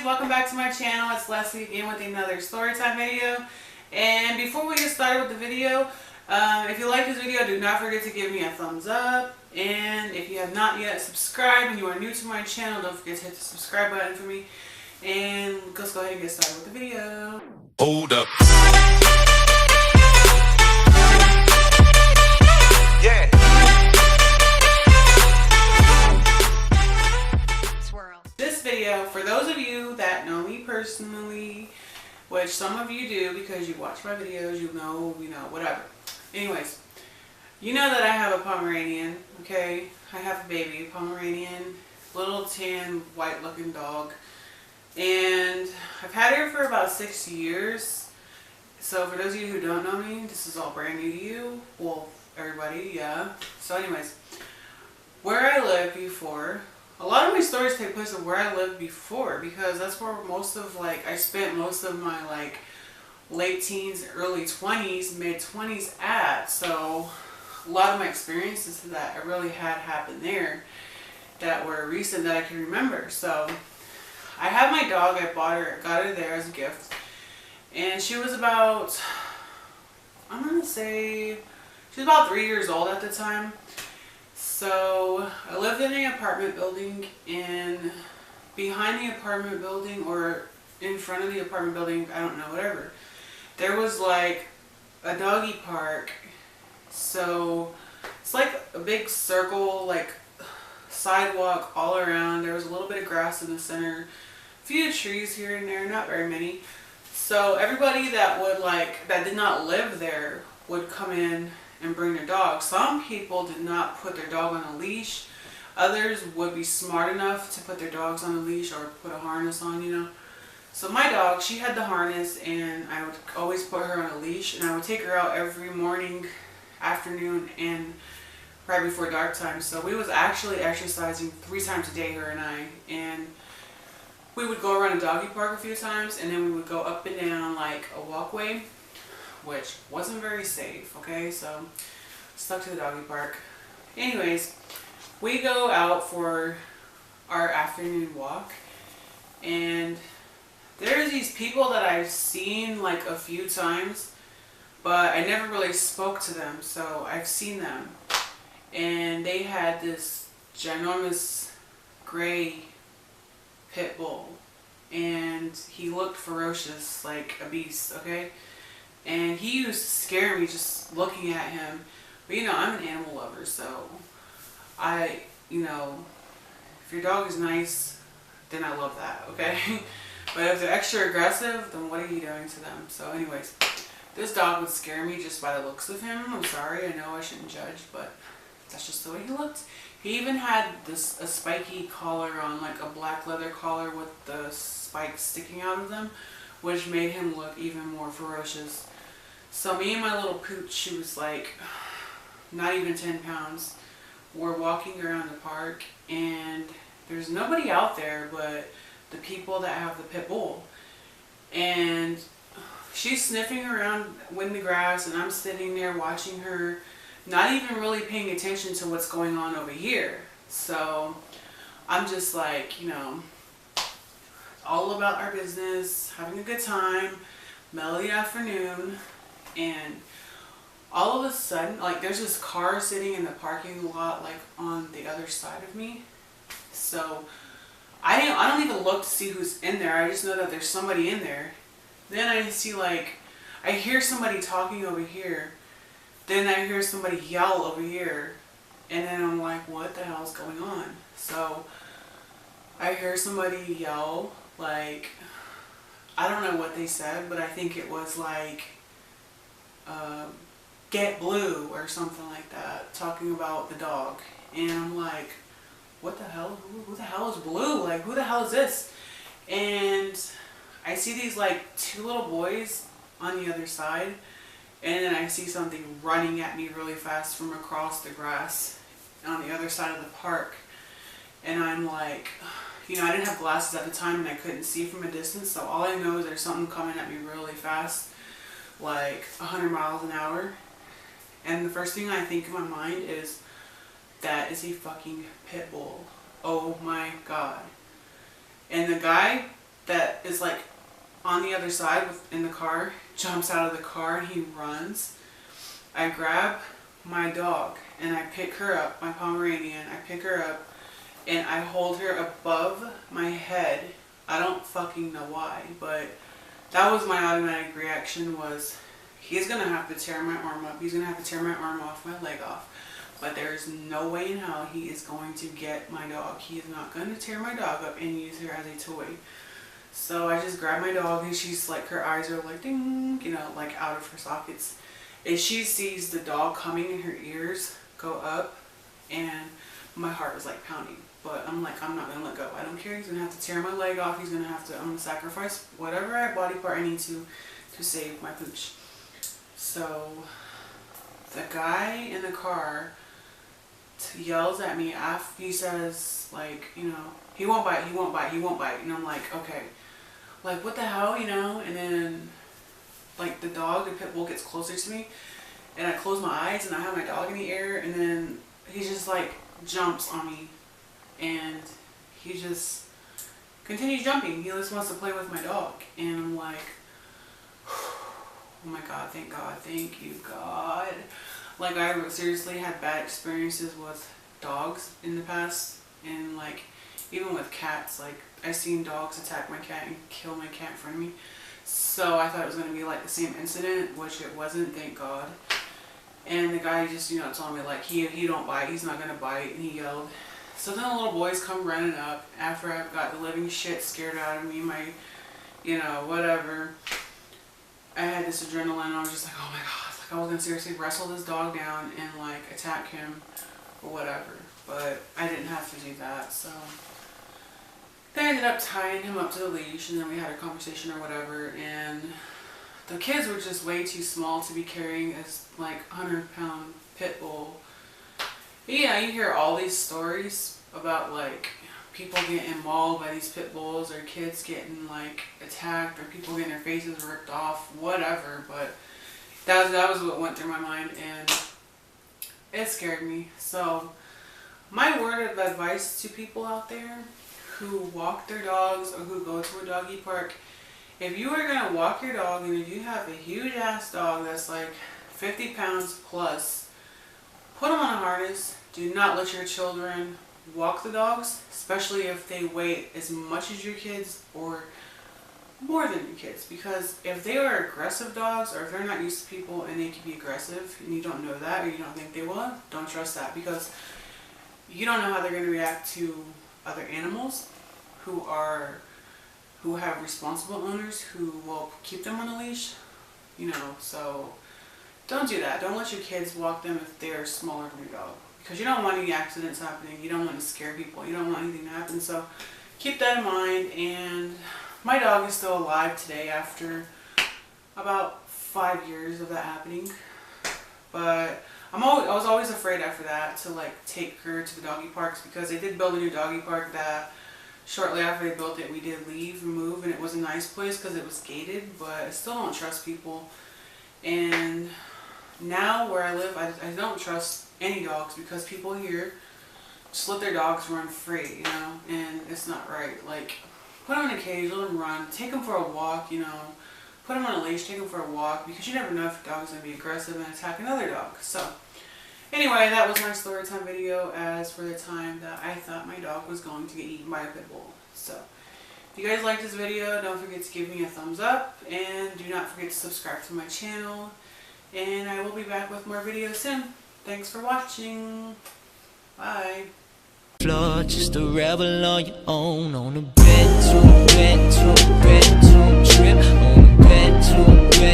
guys, welcome back to my channel. It's Leslie again with another storytime video. And before we get started with the video, if you like this video, do not forget to give me a thumbs up. And if you have not yet subscribed and you are new to my channel, don't forget to hit the subscribe button for me. And let's go ahead and get started with the video. Hold up. This video, for those of you that know me personally, which some of you do because you watch my videos, you know, whatever. Anyways, you know that I have a Pomeranian, okay? I have a baby Pomeranian, little tan, white looking dog. And I've had her for about 6 years. So for those of you who don't know me, this is all brand new to you. Well, everybody, yeah. So anyways, where I lived before, a lot of my stories take place of where I lived before because that's where I spent most of my late teens, early 20s, mid 20s at. So a lot of my experiences that I really had happened there that were recent that I can remember. So I have my dog, I got her there as a gift. And she was about, I'm going to say, she was about 3 years old at the time. So I lived in an apartment building, and behind the apartment building or in front of the apartment building, I don't know, whatever, there was like a doggy park. So it's like a big circle, like sidewalk all around. There was a little bit of grass in the center, a few trees here and there, not very many. So everybody that that did not live there would come in and bring their dog. Some people did not put their dog on a leash. Others would be smart enough to put their dogs on a leash or put a harness on, you know. So my dog, she had the harness, and I would always put her on a leash, and I would take her out every morning, afternoon, and right before dark time. So we was actually exercising 3 times a day, her and I, and we would go around a doggy park a few times, and then we would go up and down like a walkway, which wasn't very safe, okay? So stuck to the doggy park. Anyways, we go out for our afternoon walk, and there's these people that I've seen like a few times, but I never really spoke to them. So I've seen them, and they had this ginormous gray pit bull, and he looked ferocious like a beast, okay? And he used to scare me just looking at him. But you know, I'm an animal lover, so if your dog is nice, then I love that, okay? But if they're extra aggressive, then what are you doing to them? So anyways, this dog would scare me just by the looks of him. I'm sorry, I know I shouldn't judge, but that's just the way he looked. He even had a spiky collar on, like a black leather collar with the spikes sticking out of them, which made him look even more ferocious. So me and my little pooch, she was like not even 10 pounds, we're walking around the park, and there's nobody out there but the people that have the pit bull. And she's sniffing around in the grass, and I'm sitting there watching her, not even really paying attention to what's going on over here. So I'm just like, all about our business, having a good time, mellow afternoon, and all of a sudden, there's this car sitting in the parking lot, on the other side of me. So I don't even look to see who's in there. I just know that there's somebody in there. Then I see I hear somebody talking over here. Then I hear somebody yell over here. And then I'm like, what the hell is going on? So I hear somebody yell, I don't know what they said, but I think it was get blue or something like that, talking about the dog. And I'm like, what the hell? Who the hell is blue? Who the hell is this? And I see these 2 little boys on the other side, and then I see something running at me really fast from across the grass on the other side of the park. And I'm like, I didn't have glasses at the time, and I couldn't see from a distance, so all I know is there's something coming at me really fast, 100 miles an hour. And the first thing I think in my mind is, that is a fucking pit bull. Oh my god. And the guy that is like on the other side in the car jumps out of the car and he runs. I grab my dog and I pick her up, my Pomeranian. I pick her up and I hold her above my head. I don't fucking know why, but that was my automatic reaction, was he's gonna have to tear my arm up. He's gonna have to tear my arm off, my leg off. But there's no way in hell he is going to get my dog. He is not going to tear my dog up and use her as a toy. So I just grab my dog and she's like, her eyes are like ding, you know, like out of her sockets. And she sees the dog coming and her ears go up and my heart was like pounding. But I'm like, I'm not going to let go. I don't care. He's going to have to tear my leg off. He's going to have to, I'm going to sacrifice whatever body part I need to save my pooch. So the guy in the car yells at me after he says, like, you know, he won't bite, he won't bite, he won't bite. And I'm like, okay, like, what the hell, you know? And then, like, the dog, the pit bull, gets closer to me and I close my eyes and I have my dog in the air and then he just like jumps on me and he just continues jumping. He just wants to play with my dog and I'm like, oh my God, thank you, God. Like, I seriously had bad experiences with dogs in the past, and like even with cats, like I seen dogs attack my cat and kill my cat in front of me. So I thought it was going to be like the same incident, which it wasn't, thank God. And the guy just, you know, told me like he don't bite, he's not going to bite, and he yelled. So then the little boys come running up after I've got the living shit scared out of me, my, you know, whatever. I had this adrenaline, I was just like, oh my God. I was going to seriously wrestle this dog down and like attack him or whatever, but I didn't have to do that. So they ended up tying him up to the leash and then we had a conversation or whatever, and the kids were just way too small to be carrying this like 100-pound pit bull. But yeah, you hear all these stories about like people getting mauled by these pit bulls or kids getting like attacked or people getting their faces ripped off, whatever, but that was what went through my mind and it scared me. So my word of advice to people out there who walk their dogs or who go to a doggy park, if you are going to walk your dog and if you have a huge ass dog that's like 50 pounds plus, put them on a harness. Do not let your children walk the dogs, especially if they weigh as much as your kids or more than your kids, because if they are aggressive dogs or if they're not used to people and they can be aggressive and you don't know that or you don't think they will, don't trust that, because you don't know how they're going to react to other animals who have responsible owners who will keep them on a leash, you know. So don't do that. Don't let your kids walk them if they're smaller than your dog, because you don't want any accidents happening. You don't want to scare people. You don't want anything to happen. So keep that in mind. And my dog is still alive today after about 5 years of that happening. But I was always afraid after that to like take her to the doggy parks, because they did build a new doggy park that shortly after they built it we did leave and move, and it was a nice place because it was gated, but I still don't trust people. And now where I live, I don't trust any dogs, because people here just let their dogs run free, you know, and it's not right. Like, put them in a cage, let them run, take them for a walk, you know, put them on a leash, take them for a walk, because you never know if a dog's going to be aggressive and attack another dog. So anyway, that was my story time video as for the time that I thought my dog was going to get eaten by a pit bull. So if you guys liked this video, don't forget to give me a thumbs up, and do not forget to subscribe to my channel, and I will be back with more videos soon. Thanks for watching. Bye. Floor, just a rebel on your own, on a bed to a bed to a bed to a trip, on a bed to a bed.